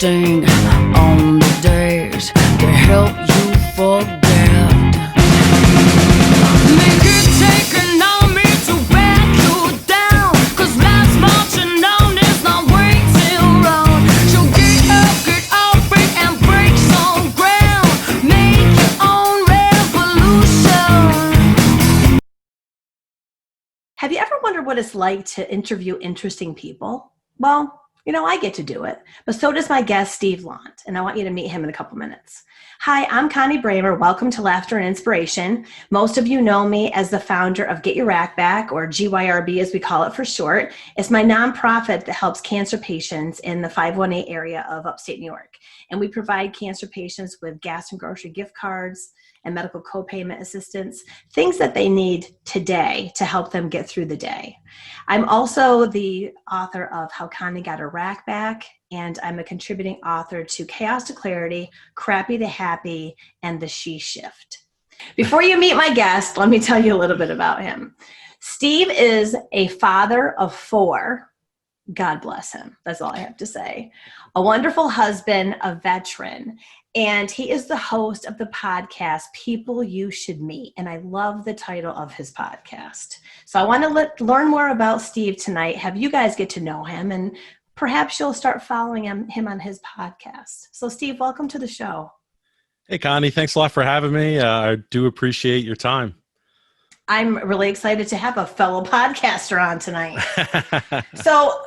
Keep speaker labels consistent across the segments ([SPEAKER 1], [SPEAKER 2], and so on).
[SPEAKER 1] reflecting on the days to help you forget. Make it taking on me to back you down, 'cause life's marching on, it's not waiting around. So get up, get off it and break some ground. Make your own revolution.
[SPEAKER 2] Have you ever wondered what it's like to interview interesting people? Well, I get to do it, but so does my guest, Steve Lont, and I want you to meet him in a couple minutes. Hi, I'm Connie Bramer. Welcome to Laughter and Inspiration. Most of you know me as the founder of Get Your Rack Back, or GYRB as we call it for short. It's my nonprofit that helps cancer patients in the 518 area of upstate New York. And we provide cancer patients with gas and grocery gift cards and medical co-payment assistance, things that they need today to help them get through the day. I'm also the author of How Connie Got Her Rack Back, and I'm a contributing author to Chaos to Clarity, Crappy to Happy, and The She Shift. Before you meet my guest, let me tell you a little bit about him. Steve is a father of 4. God bless him. That's all I have to say. A wonderful husband, a veteran, and he is the host of the podcast, People You Should Meet. And I love the title of his podcast. So I want to learn more about Steve tonight, have you guys get to know him, and perhaps you'll start following him on his podcast. So Steve, welcome to the show.
[SPEAKER 3] Hey, Connie, thanks a lot for having me. I do appreciate your time.
[SPEAKER 2] I'm really excited to have a fellow podcaster on tonight. So,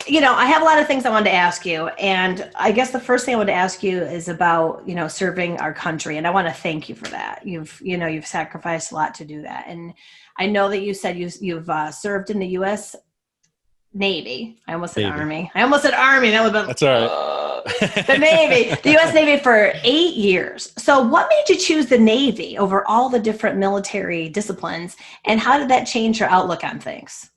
[SPEAKER 2] I have a lot of things I wanted to ask you. And I guess the first thing I want to ask you is about, serving our country. And I want to thank you for that. You've sacrificed a lot to do that. And I know that you said you've served in the U.S. Navy. I almost said
[SPEAKER 3] Navy.
[SPEAKER 2] Army. I almost said Army. That would have been,
[SPEAKER 3] That's all right.
[SPEAKER 2] The Navy, the U.S. Navy for 8 years. So what made you choose the Navy over all the different military disciplines, and how did that change your outlook on things?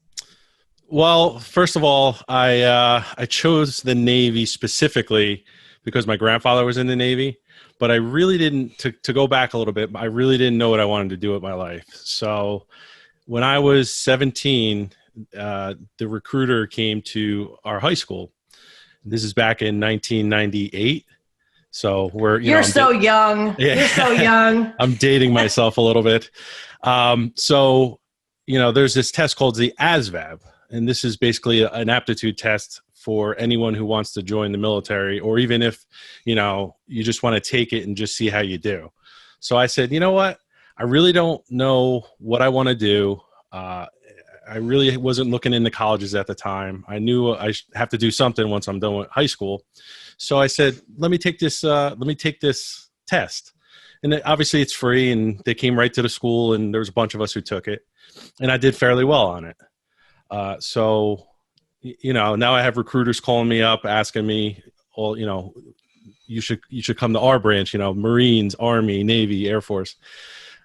[SPEAKER 3] Well, first of all, I chose the Navy specifically because my grandfather was in the Navy, but I really didn't, to go back a little bit, I really didn't know what I wanted to do with my life. So when I was 17, the recruiter came to our high school. This is back in 1998. So
[SPEAKER 2] You're so young.
[SPEAKER 3] Yeah.
[SPEAKER 2] You're so young.
[SPEAKER 3] I'm dating myself a little bit. So there's this test called the ASVAB, and this is basically an aptitude test for anyone who wants to join the military, or even if, you just want to take it and just see how you do. So I said, you know what? I really don't know what I want to do. I really wasn't looking into colleges at the time. I knew I have to do something once I'm done with high school. So I said, let me take this test. And obviously it's free, and they came right to the school, and there was a bunch of us who took it, and I did fairly well on it. So now I have recruiters calling me up, asking me, well, you should come to our branch, Marines, Army, Navy, Air Force.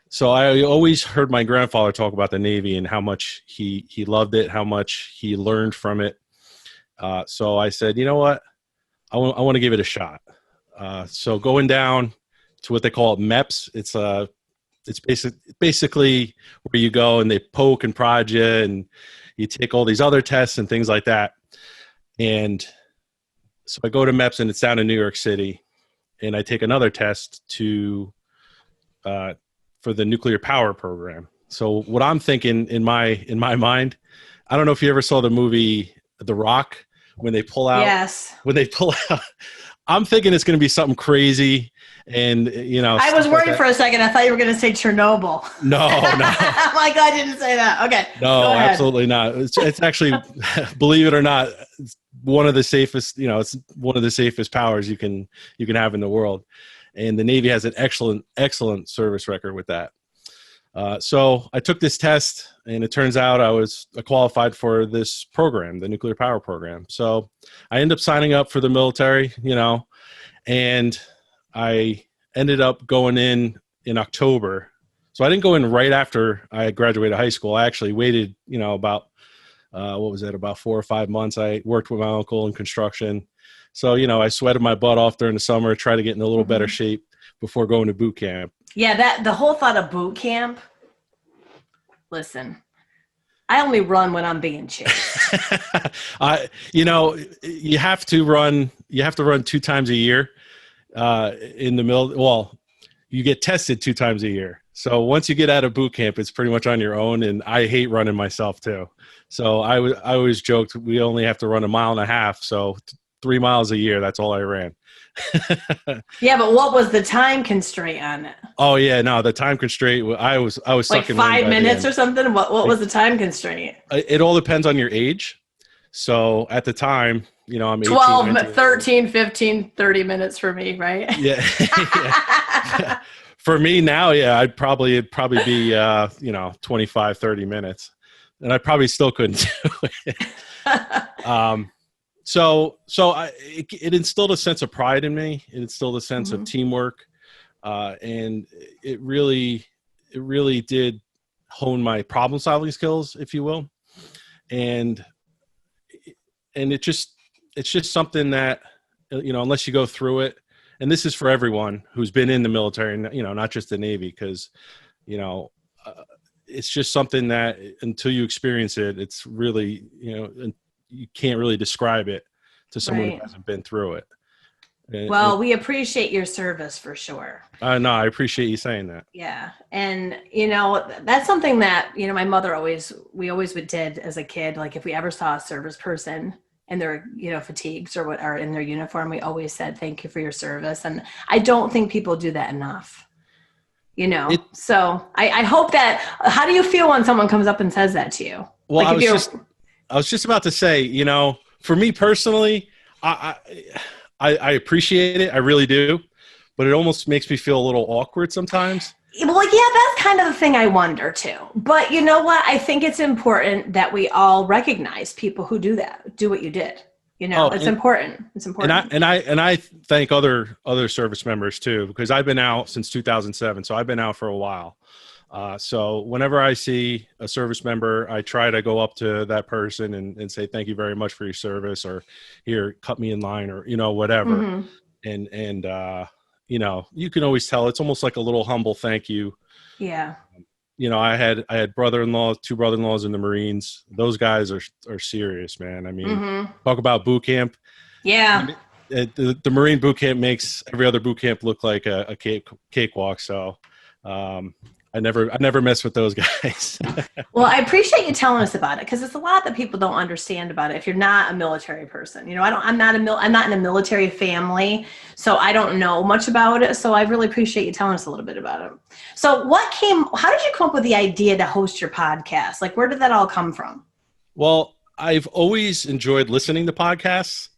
[SPEAKER 3] So I always heard my grandfather talk about the Navy and how much he loved it, how much he learned from it. So I said, you know what? I want to give it a shot. So going down to what they call MEPS, it's basically where you go and they poke and prod you, and you take all these other tests and things like that. And so I go to MEPS, and it's down in New York City, and I take another test for the nuclear power program. So what I'm thinking in my mind, I don't know if you ever saw the movie The Rock, when they pull out.
[SPEAKER 2] Yes.
[SPEAKER 3] When they pull out, I'm thinking it's going to be something crazy, and
[SPEAKER 2] I was worried for a second. I thought you were going to say Chernobyl.
[SPEAKER 3] No.
[SPEAKER 2] I'm like, I didn't say that. Okay.
[SPEAKER 3] No, absolutely not. It's actually, believe it or not, it's one of the safest. It's one of the safest powers you can have in the world. And the Navy has an excellent service record with that. So I took this test, and it turns out I was qualified for this program, the nuclear power program. So I ended up signing up for the military, and I ended up going in October. So I didn't go in right after I graduated high school. I actually waited, about 4 or 5 months. I worked with my uncle in construction. So, I sweated my butt off during the summer, try to get in a little better shape before going to boot camp.
[SPEAKER 2] Yeah, the whole thought of boot camp, listen, I only run when I'm being chased.
[SPEAKER 3] You have to run, you have to run 2 times a year in the middle. Well, you get tested 2 times a year. So once you get out of boot camp, it's pretty much on your own. And I hate running myself too. So I always joked we only have to run 1.5 miles. So 3 miles a year. That's all I ran.
[SPEAKER 2] Yeah, but what was the time constraint on it?
[SPEAKER 3] Oh yeah, no, the time constraint. I was
[SPEAKER 2] like
[SPEAKER 3] sucking
[SPEAKER 2] 5 minutes or something. What was the time constraint?
[SPEAKER 3] It all depends on your age. So at the time, I'm 18,
[SPEAKER 2] 12, 13, 15, 30 minutes for me, right?
[SPEAKER 3] Yeah. Yeah. For me now, yeah, it'd probably be 25, 30 minutes, and I probably still couldn't do it. It instilled a sense of pride in me. It instilled a sense of teamwork, and it really did hone my problem solving skills, if you will, and it's just something that unless you go through it. And this is for everyone who's been in the military, not just the Navy, because, it's just something that until you experience it, it's really, you can't really describe it to someone who hasn't been through it.
[SPEAKER 2] Well, we appreciate your service for sure.
[SPEAKER 3] No, I appreciate you saying that.
[SPEAKER 2] Yeah. And, that's something that, my mother we always did as a kid. Like if we ever saw a service person and their, fatigues or what are in their uniform, we always said, thank you for your service. And I don't think people do that enough, so I hope that, how do you feel when someone comes up and says that to you?
[SPEAKER 3] Well, I was just about to say, for me personally, I appreciate it. I really do, but it almost makes me feel a little awkward sometimes.
[SPEAKER 2] Well, yeah, that's kind of the thing I wonder too. But you know what? I think it's important that we all recognize people who do that, do what you did. It's important. It's important.
[SPEAKER 3] And I thank other service members too, because I've been out since 2007. So I've been out for a while. So whenever I see a service member, I try to go up to that person and say, thank you very much for your service, or here, cut me in line, or, whatever. And you can always tell it's almost like a little humble thank you.
[SPEAKER 2] Yeah.
[SPEAKER 3] I had 2 brother-in-laws in the Marines. Those guys are serious, man. I mean, talk about boot camp.
[SPEAKER 2] Yeah.
[SPEAKER 3] The Marine boot camp makes every other boot camp look like a cakewalk. So, I never mess with those guys.
[SPEAKER 2] Well, I appreciate you telling us about it, because it's a lot that people don't understand about it if you're not a military person. I'm not in a military family, so I don't know much about it. So I really appreciate you telling us a little bit about it. So how did you come up with the idea to host your podcast? Like, where did that all come from?
[SPEAKER 3] Well, I've always enjoyed listening to podcasts,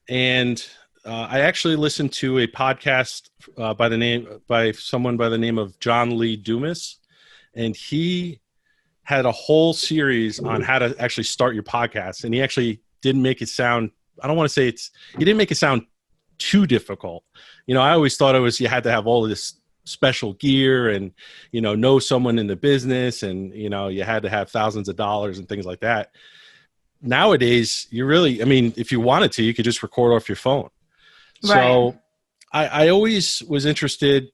[SPEAKER 3] and I actually listened to a podcast by someone by the name of John Lee Dumas, and he had a whole series on how to actually start your podcast. And he actually didn't make it sound, I don't want to say he didn't make it sound too difficult. I always thought you had to have all of this special gear and, know someone in the business, and, you had to have thousands of dollars and things like that. Nowadays, if you wanted to, you could just record off your phone. Right. So I always was interested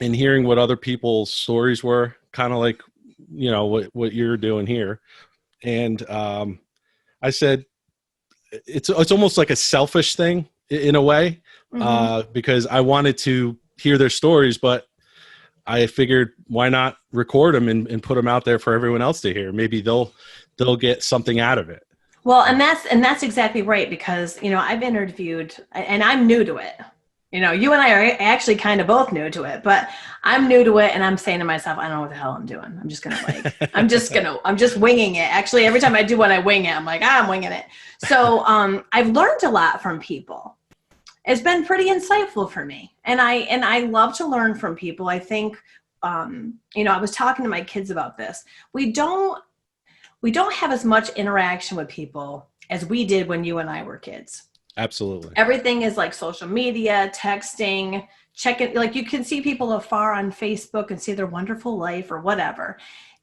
[SPEAKER 3] in hearing what other people's stories were, kind of like, what you're doing here. And I said, it's almost like a selfish thing in a way, because I wanted to hear their stories, but I figured why not record them and put them out there for everyone else to hear. Maybe they'll get something out of it.
[SPEAKER 2] Well, and that's exactly right, because, I've interviewed, and I'm new to it. You and I are actually kind of both new to it, but I'm new to it, and I'm saying to myself, I don't know what the hell I'm doing. I'm just I'm just winging it. Actually, every time I do one, I wing it. I'm like, I'm winging it. So I've learned a lot from people. It's been pretty insightful for me. And I love to learn from people. I think, I was talking to my kids about this. We don't have as much interaction with people as we did when you and I were kids.
[SPEAKER 3] Absolutely.
[SPEAKER 2] Everything is like social media, texting, checking, like you can see people afar on Facebook and see their wonderful life or whatever.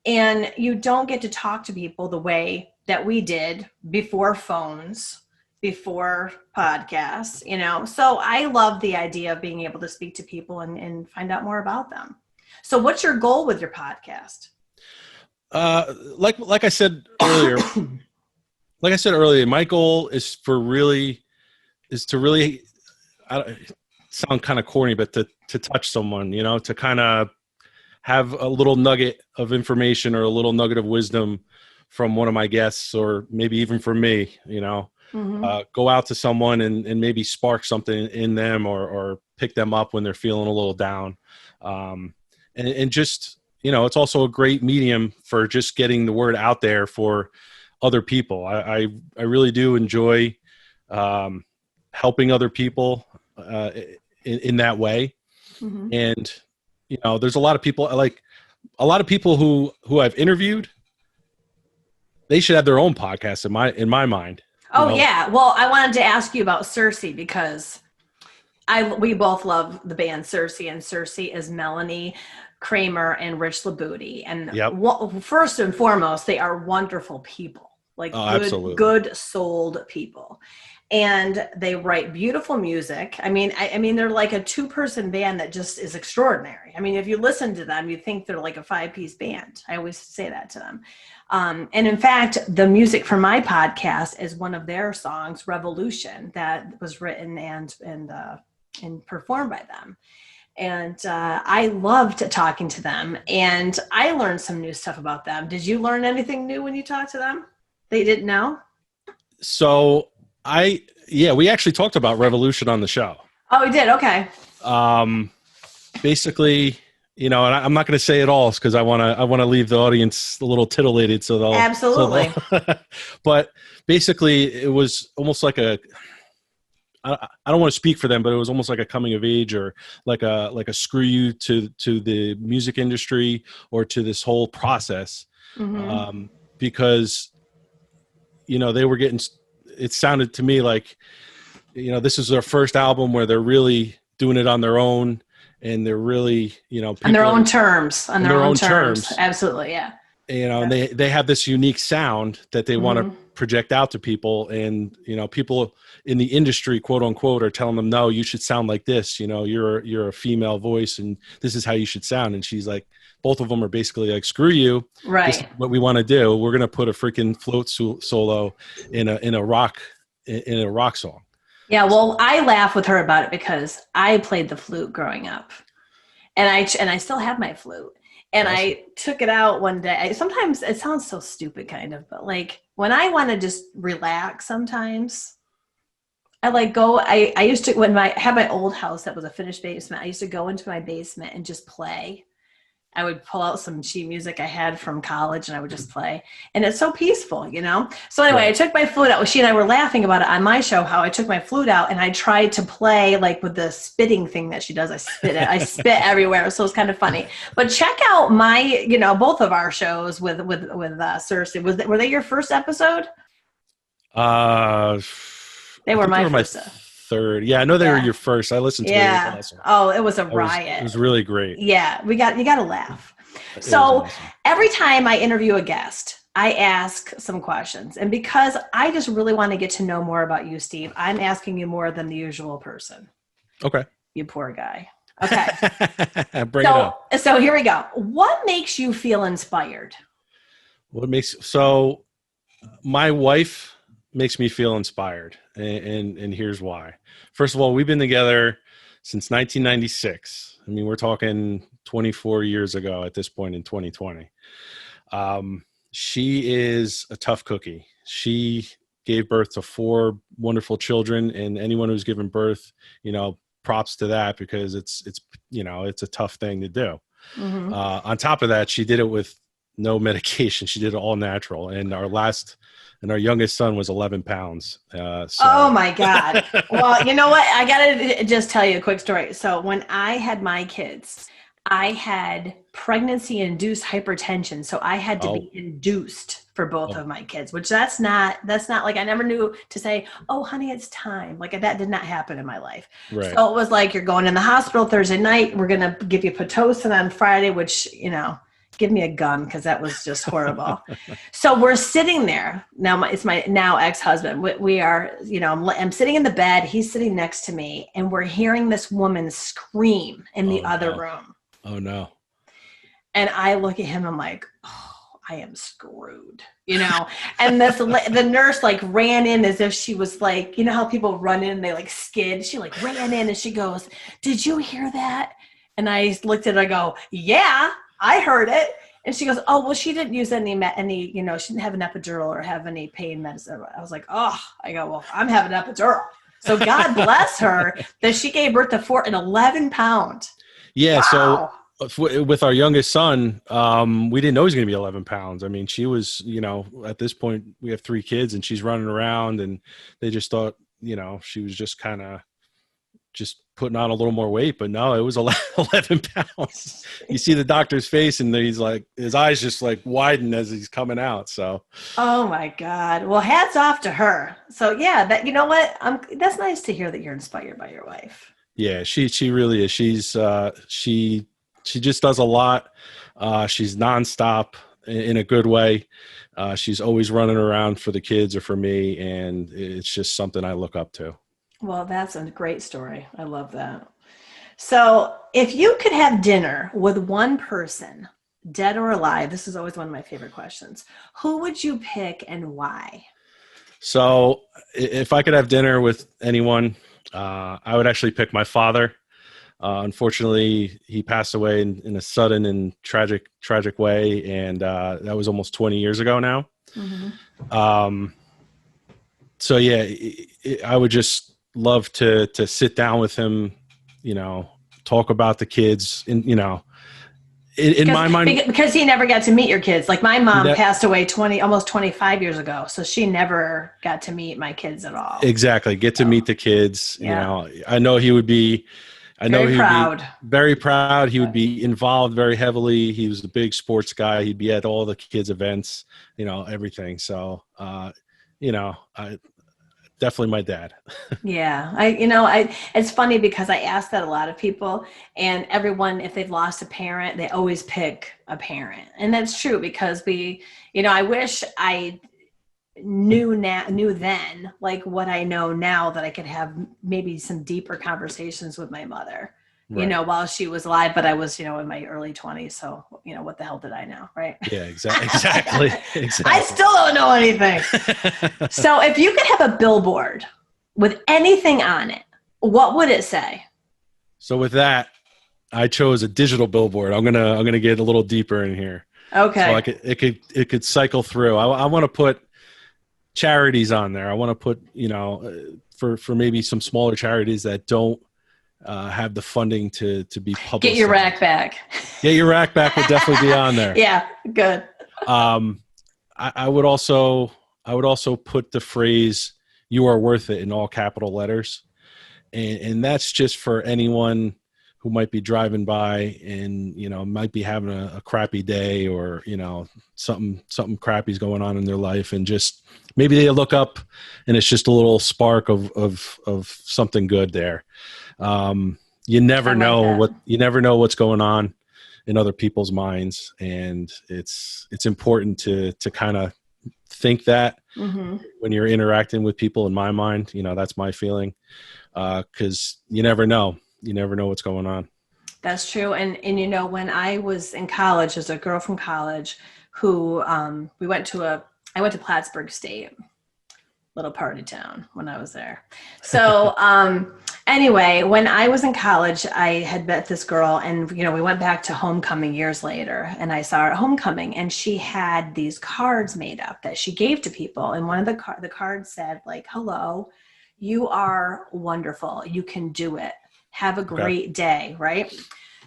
[SPEAKER 2] And you don't get to talk to people the way that we did before phones, before podcasts, So I love the idea of being able to speak to people and find out more about them. So what's your goal with your podcast?
[SPEAKER 3] Like I said earlier, my goal is for really is to really, sound kind of corny, but to touch someone, you know, to kind of have a little nugget of information or a little nugget of wisdom from one of my guests, or maybe even from me, you know, go out to someone and maybe spark something in them, or pick them up when they're feeling a little down. And just, you know, it's also a great medium for just getting the word out there for other people. I really do enjoy helping other people in that way. And, you know, there's a lot of people who I've interviewed. They should have their own podcast in my mind.
[SPEAKER 2] Oh, yeah. Well, I wanted to ask you about Cersei, because we both love the band Cersei, and Cersei is Melanie Kramer and Rich Labuti. And first and foremost, they are wonderful people, like good souled people. And they write beautiful music. I mean, they're like a 2-person band that just is extraordinary. I mean, if you listen to them, you think they're like a 5-piece band. I always say that to them. And in fact, the music for my podcast is one of their songs, Revolution, that was written and performed by them. And I loved talking to them, and I learned some new stuff about them. Did you learn anything new when you talked to them? They didn't know?
[SPEAKER 3] So we actually talked about Revolution on the show.
[SPEAKER 2] Oh, we did. Okay.
[SPEAKER 3] Basically, you know, and I'm not going to say it all because I want to leave the audience a little titillated. So they'll
[SPEAKER 2] absolutely.
[SPEAKER 3] But basically, it was almost like I don't want to speak for them, but it was almost like a coming of age, or like a screw you to the music industry or to this whole process, because, you know, they were getting. It sounded to me like, you know, this is their first album where they're really doing it on their own, and they're really, you know,
[SPEAKER 2] on their own terms. Absolutely, yeah.
[SPEAKER 3] You know, and they have this unique sound that they want to project out to people, and, you know, people in the industry, quote unquote, are telling them, no, you should sound like this. You know, you're a female voice, and this is how you should sound. And she's like, both of them are basically like, screw you.
[SPEAKER 2] Right.
[SPEAKER 3] This is what we want to do. We're going to put a freaking float solo in a rock song. Yeah.
[SPEAKER 2] Well, I laugh with her about it because I played the flute growing up, and I still have my flute. And awesome. I took it out one day. Sometimes it sounds so stupid kind of, but like when I want to just relax sometimes, I used to, when I had my old house that was a finished basement, I used to go into my basement and just play. I would pull out some sheet music I had from college, and I would just play. And it's so peaceful, you know? So anyway, I took my flute out. She and I were laughing about it on my show, how I took my flute out and I tried to play like with the spitting thing that she does. I spit everywhere. So it's kind of funny. But check out my, you know, both of our shows with Cersei. Were they your first episode? They were my first.
[SPEAKER 3] Third. Yeah, I know they were your first. I listened to it. It was awesome.
[SPEAKER 2] Oh, it was a riot.
[SPEAKER 3] It was really great.
[SPEAKER 2] Yeah, you got to laugh. So awesome. Every time I interview a guest, I ask some questions. And because I just really want to get to know more about you, Steve, I'm asking you more than the usual person. Okay. You poor guy. Okay.
[SPEAKER 3] Bring it up.
[SPEAKER 2] So here we go. What makes you feel inspired?
[SPEAKER 3] So my wife makes me feel inspired. And here's why. First of all, we've been together since 1996. I mean, we're talking 24 years ago at this point in 2020. She is a tough cookie. She gave birth to 4 wonderful children, and anyone who's given birth, you know, props to that, because it's you know, it's a tough thing to do. On top of that, she did it with no medication. She did it all natural. And our youngest son was 11 pounds.
[SPEAKER 2] Oh my God. Well, you know what? I got to just tell you a quick story. So when I had my kids, I had pregnancy-induced hypertension. So I had to be induced for both of my kids, which that's not like, I never knew to say, oh honey, it's time. Like that did not happen in my life. Right. So it was like, you're going in the hospital Thursday night. We're going to give you Pitocin on Friday, which, you know, give me a gun, because that was just horrible. So we're sitting there now. It's my now ex-husband. We are, you know, I'm sitting in the bed. He's sitting next to me, and we're hearing this woman scream in the other room.
[SPEAKER 3] Oh no.
[SPEAKER 2] And I look at him. I'm like, oh. I am screwed, and the nurse like ran in as if she was like, how people run in, they like skid. She like ran in and she goes, "Did you hear that?" And I looked at her, I go, "Yeah, I heard it." And she goes, "Oh, well, she didn't use any, she didn't have an epidural or have any pain medicine." I was like, "Oh," I go, "Well, I'm having an epidural." So God bless her that she gave birth to 11 pounds.
[SPEAKER 3] Yeah.
[SPEAKER 2] Wow.
[SPEAKER 3] So with our youngest son, we didn't know he was going to be 11 pounds. I mean, she was, at this point we have 3 kids and she's running around and they just thought, she was just kind of just putting on a little more weight, but no, it was 11 pounds. You see the doctor's face and he's like, his eyes just like widen as he's coming out. So,
[SPEAKER 2] oh my God. Well, hats off to her. So yeah, that, what, that's nice to hear that you're inspired by your wife.
[SPEAKER 3] Yeah, she really is. She's, she just does a lot. She's nonstop in a good way. She's always running around for the kids or for me. And it's just something I look up to.
[SPEAKER 2] Well, that's a great story. I love that. So if you could have dinner with one person, dead or alive, this is always one of my favorite questions. Who would you pick and why?
[SPEAKER 3] So if I could have dinner with anyone, I would actually pick my father. Unfortunately, he passed away in a sudden and tragic way. And that was almost 20 years ago now. Mm-hmm. So yeah, I would just love to sit down with him, talk about the kids and, in my mind,
[SPEAKER 2] because he never got to meet your kids. Like my mom passed away almost 25 years ago. So she never got to meet my kids at all.
[SPEAKER 3] Exactly. Get to meet the kids.
[SPEAKER 2] Yeah.
[SPEAKER 3] I know he would be,
[SPEAKER 2] proud.
[SPEAKER 3] Be very proud. He would be involved very heavily. He was a big sports guy. He'd be at all the kids' events, everything. So, definitely my dad.
[SPEAKER 2] Yeah. It's funny because I ask that a lot of people, and everyone, if they've lost a parent, they always pick a parent. And that's true because I wish I knew then, like what I know now, that I could have maybe some deeper conversations with my mother, right, while she was alive, but I was, in my early 20s. So, what the hell did I know? Right.
[SPEAKER 3] Yeah, exactly.
[SPEAKER 2] I still don't know anything. So if you could have a billboard with anything on it, what would it say?
[SPEAKER 3] So with that, I chose a digital billboard. I'm gonna get a little deeper in here.
[SPEAKER 2] Okay.
[SPEAKER 3] So it could cycle through. I want to put charities on there. I want to put, for maybe some smaller charities that don't have the funding to be public.
[SPEAKER 2] Get your rack back.
[SPEAKER 3] Get your rack back would definitely be on there.
[SPEAKER 2] Yeah, good.
[SPEAKER 3] I would also put the phrase "You are worth it" in all capital letters, and that's just for anyone who might be driving by and might be having a crappy day, or something crappy is going on in their life, and just maybe they look up and it's just a little spark of something good there. You never know what's going on in other people's minds, and it's important to kind of think that when you're interacting with people. In my mind, that's my feeling, because you never know what's going on.
[SPEAKER 2] That's true. And when I was in college, there's a girl from college who I went to Plattsburgh State, little party town when I was there. So anyway, when I was in college, I had met this girl, and we went back to homecoming years later, and I saw her at homecoming, and she had these cards made up that she gave to people, and one of the cards said, like, "Hello, you are wonderful. You can do it. Have a great day," right?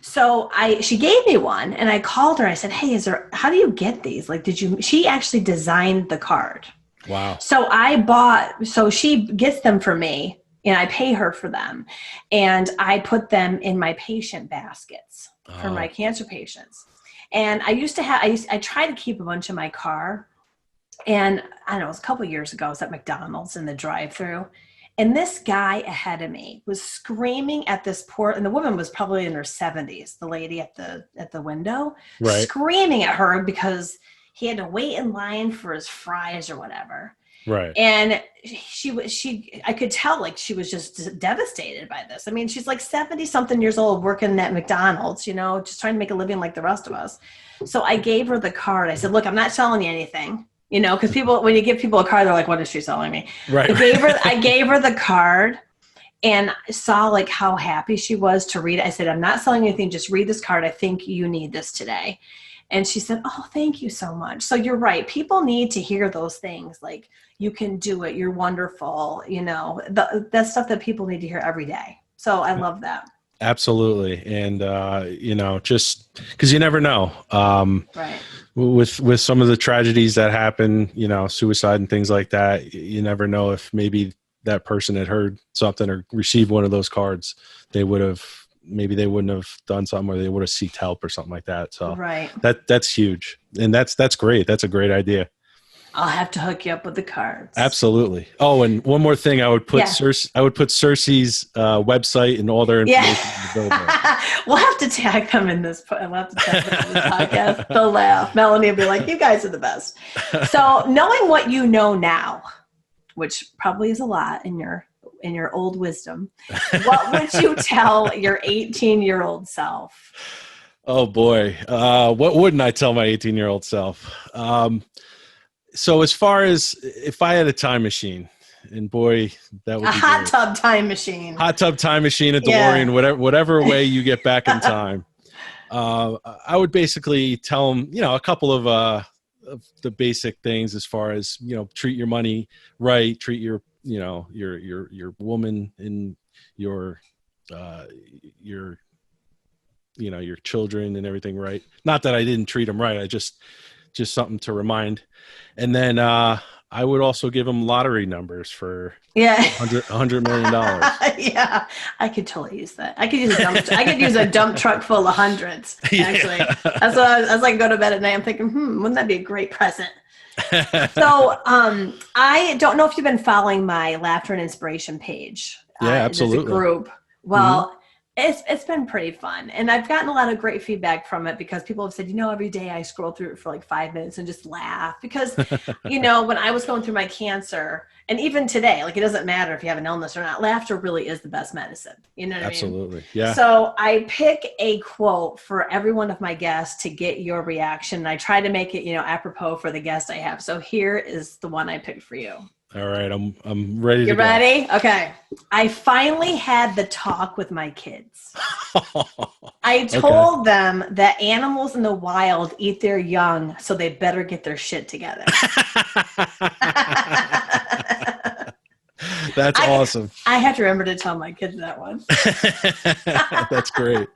[SPEAKER 2] So she gave me one, and I called her. I said, "Hey, how do you get these? Like, she actually designed the card."
[SPEAKER 3] Wow.
[SPEAKER 2] So she gets them for me, and I pay her for them. And I put them in my patient baskets for my cancer patients. And I try to keep a bunch in my car. And I don't know, it was a couple of years ago. I was at McDonald's in the drive-thru. And this guy ahead of me was screaming at this and the woman was probably in her 70s, the lady at the window, right, screaming at her because he had to wait in line for his fries or whatever.
[SPEAKER 3] Right.
[SPEAKER 2] And I could tell like she was just devastated by this. I mean, she's like 70 something years old working at McDonald's, just trying to make a living like the rest of us. So I gave her the card. I said, look, I'm not selling you anything, because people, when you give people a card, they're like, what is she selling me?
[SPEAKER 3] Right.
[SPEAKER 2] I gave her the card and saw like how happy she was to read it. I said, I'm not selling anything. Just read this card. I think you need this today. And she said, oh, thank you so much. So you're right. People need to hear those things. Like, you can do it. You're wonderful. That's stuff that people need to hear every day. So I love that.
[SPEAKER 3] Absolutely. And, just because you never know,
[SPEAKER 2] Right.
[SPEAKER 3] with some of the tragedies that happen, suicide and things like that, you never know if maybe that person had heard something or received one of those cards, maybe they wouldn't have done something, or they would have sought help or something like that. So
[SPEAKER 2] right.
[SPEAKER 3] That's huge. And that's great. That's a great idea.
[SPEAKER 2] I'll have to hook you up with the cards.
[SPEAKER 3] Absolutely. Oh, and one more thing, I would put Cersei's website and all their information in the billboard.
[SPEAKER 2] We'll have to tag them in this. We'll have to tag them in this podcast. They'll laugh. Melanie will be like, "You guys are the best." So, knowing what you know now, which probably is a lot in your old wisdom, what would you tell your 18-year-old self?
[SPEAKER 3] Oh boy, what wouldn't I tell my 18-year-old self? So as far as if I had a time machine, and boy, that would be
[SPEAKER 2] hot tub time machine, a
[SPEAKER 3] DeLorean, whatever way you get back in time, I would basically tell them, a couple of the basic things as far as, treat your money right, treat your woman and your children and everything right. Not that I didn't treat them right. I just something to remind. And then I would also give them lottery numbers for $100 million.
[SPEAKER 2] Yeah, I could totally use that. I could use a dump truck full of hundreds. Actually, that's what I was like. Go to bed at night. I'm thinking, wouldn't that be a great present? So, I don't know if you've been following my Laughter and Inspiration page.
[SPEAKER 3] Yeah, absolutely.
[SPEAKER 2] It's a group. Well. It's been pretty fun. And I've gotten a lot of great feedback from it because people have said, every day I scroll through it for like 5 minutes and just laugh because, when I was going through my cancer and even today, like it doesn't matter if you have an illness or not, laughter really is the best medicine. You know what
[SPEAKER 3] Absolutely.
[SPEAKER 2] I mean?
[SPEAKER 3] Yeah.
[SPEAKER 2] So I pick a quote for every one of my guests to get your reaction. And I try to make it, apropos for the guest I have. So here is the one I picked for you.
[SPEAKER 3] All right, I'm ready to go.
[SPEAKER 2] You ready? Okay. I finally had the talk with my kids. I told them that animals in the wild eat their young, so they better get their shit together.
[SPEAKER 3] That's awesome.
[SPEAKER 2] I have to remember to tell my kids that one.
[SPEAKER 3] That's great.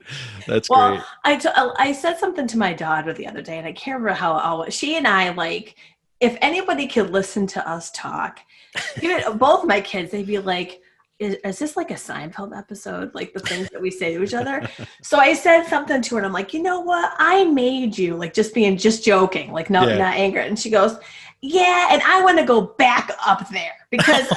[SPEAKER 3] That's
[SPEAKER 2] great.
[SPEAKER 3] great.
[SPEAKER 2] I said something to my daughter the other day, and I can't remember how she and I, like, if anybody could listen to us talk, both my kids, they'd be like, is this like a Seinfeld episode? Like the things that we say to each other. So I said something to her and I'm like, you know what? I made you, like just joking, like not angry. And she goes, yeah. And I want to go back up there because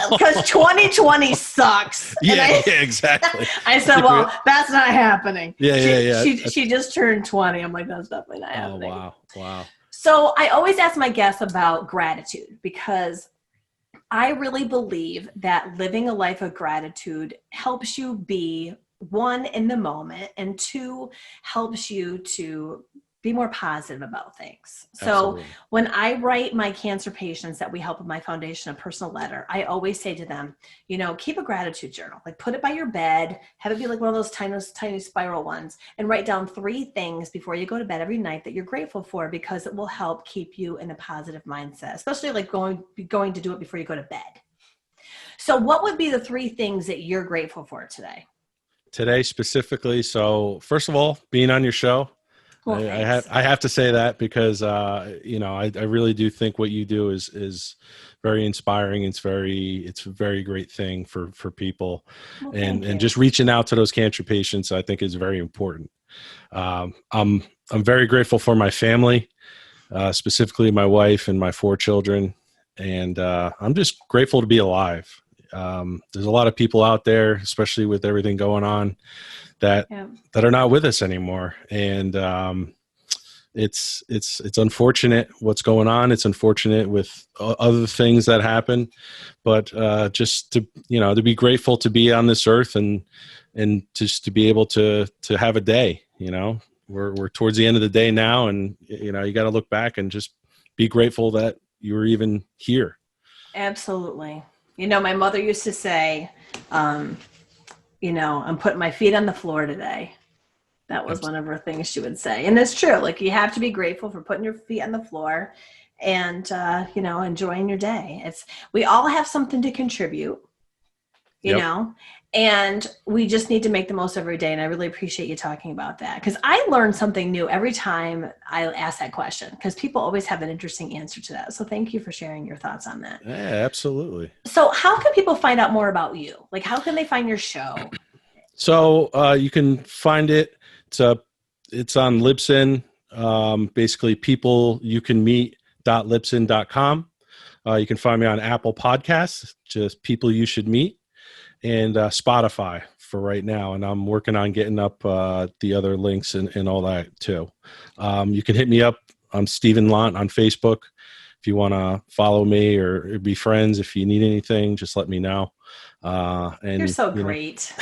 [SPEAKER 2] 2020 sucks.
[SPEAKER 3] Yeah, exactly.
[SPEAKER 2] I said, well, that's not happening.
[SPEAKER 3] Yeah.
[SPEAKER 2] She just turned 20. I'm like, that's definitely not happening.
[SPEAKER 3] Oh, wow.
[SPEAKER 2] So I always ask my guests about gratitude because I really believe that living a life of gratitude helps you be, one, in the moment, and two, helps you to be more positive about things.
[SPEAKER 3] Absolutely.
[SPEAKER 2] So when I write my cancer patients that we help with my foundation a personal letter, I always say to them, keep a gratitude journal, like put it by your bed, have it be like one of those tiny spiral ones, and write down 3 things before you go to bed every night that you're grateful for, because it will help keep you in a positive mindset, especially like going to do it before you go to bed. So what would be the 3 things that you're grateful for today?
[SPEAKER 3] Today specifically. So first of all, being on your show. Well, I have to say that because, I really do think what you do is very inspiring. It's a very great thing for people. Well, and just reaching out to those cancer patients, I think is very important. I'm very grateful for my family, specifically my wife and my 4 children. And I'm just grateful to be alive. There's a lot of people out there, especially with everything going on, that are not with us anymore. And it's unfortunate what's going on. It's unfortunate with other things that happen, but just to, to be grateful to be on this earth and just to be able to have a day. We're towards the end of the day now, and you got to look back and just be grateful that you were even here.
[SPEAKER 2] Absolutely. My mother used to say, I'm putting my feet on the floor today. That was one of her things she would say. And it's true. Like, you have to be grateful for putting your feet on the floor and, enjoying your day. We all have something to contribute, you know, and we just need to make the most of every day. And I really appreciate you talking about that, because I learn something new every time I ask that question, because people always have an interesting answer to that. So thank you for sharing your thoughts on that.
[SPEAKER 3] Yeah, absolutely.
[SPEAKER 2] So how can people find out more about you? Like, how can they find your show?
[SPEAKER 3] So you can find it. It's on Libsyn, basically peopleyoucanmeet.libsyn.com. You can find me on Apple Podcasts, just People You Should Meet, and Spotify for right now. And I'm working on getting up the other links and all that too. You can hit me up. I'm Stephen Lont on Facebook. If you want to follow me or be friends, if you need anything, just let me know. And
[SPEAKER 2] you're so great.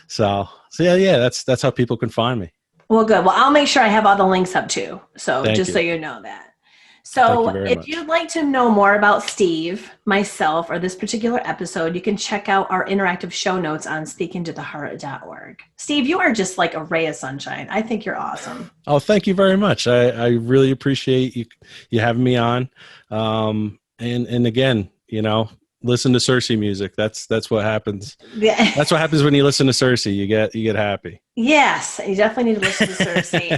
[SPEAKER 3] So yeah, that's how people can find me.
[SPEAKER 2] Well, good. Well, I'll make sure I have all the links up too. So
[SPEAKER 3] Thank
[SPEAKER 2] just
[SPEAKER 3] you.
[SPEAKER 2] so you know that. So if you'd like to know more about Steve, myself, or this particular episode, you can check out our interactive show notes on speakingtotheheart.org. Steve, you are just like a ray of sunshine. I think you're awesome.
[SPEAKER 3] Oh, thank you very much. I really appreciate you having me on. And again, listen to Cersei music. That's what happens.
[SPEAKER 2] Yeah.
[SPEAKER 3] That's what happens when you listen to Cersei. You get happy.
[SPEAKER 2] Yes, you definitely need to listen to Cersei.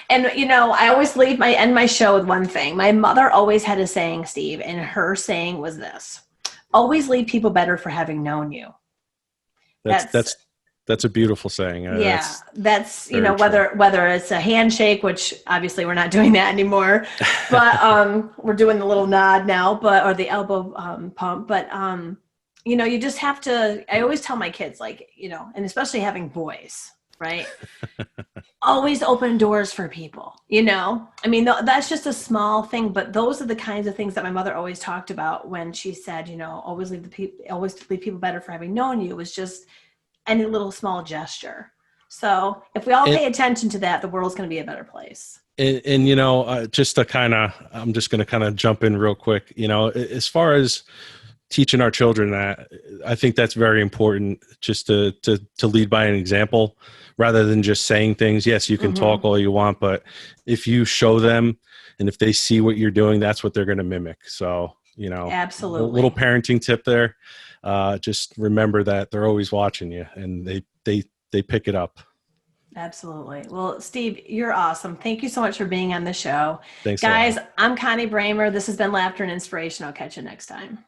[SPEAKER 2] and I always end my show with one thing. My mother always had a saying, Steve, and her saying was this: always leave people better for having known you.
[SPEAKER 3] That's a beautiful saying.
[SPEAKER 2] That's whether it's a handshake, which obviously we're not doing that anymore, but we're doing the little nod now, or the elbow pump. But you just have to. I always tell my kids, and especially having boys, right? Always open doors for people. That's just a small thing, but those are the kinds of things that my mother always talked about when she said, always leave people better for having known you. It was just any little small gesture. So if we all pay attention to that, the world's going to be a better place.
[SPEAKER 3] And just to I'm just going to kind of jump in real quick, as far as teaching our children that, I think that's very important, just to lead by an example rather than just saying things. Yes, you can talk all you want, but if you show them and if they see what you're doing, that's what they're going to mimic. So,
[SPEAKER 2] absolutely.
[SPEAKER 3] A little parenting tip there. Just remember that they're always watching you, and they pick it up.
[SPEAKER 2] Absolutely. Well, Steve, you're awesome. Thank you so much for being on the show.
[SPEAKER 3] Thanks,
[SPEAKER 2] guys. I'm Connie Bramer. This has been Laughter and Inspiration. I'll catch you next time.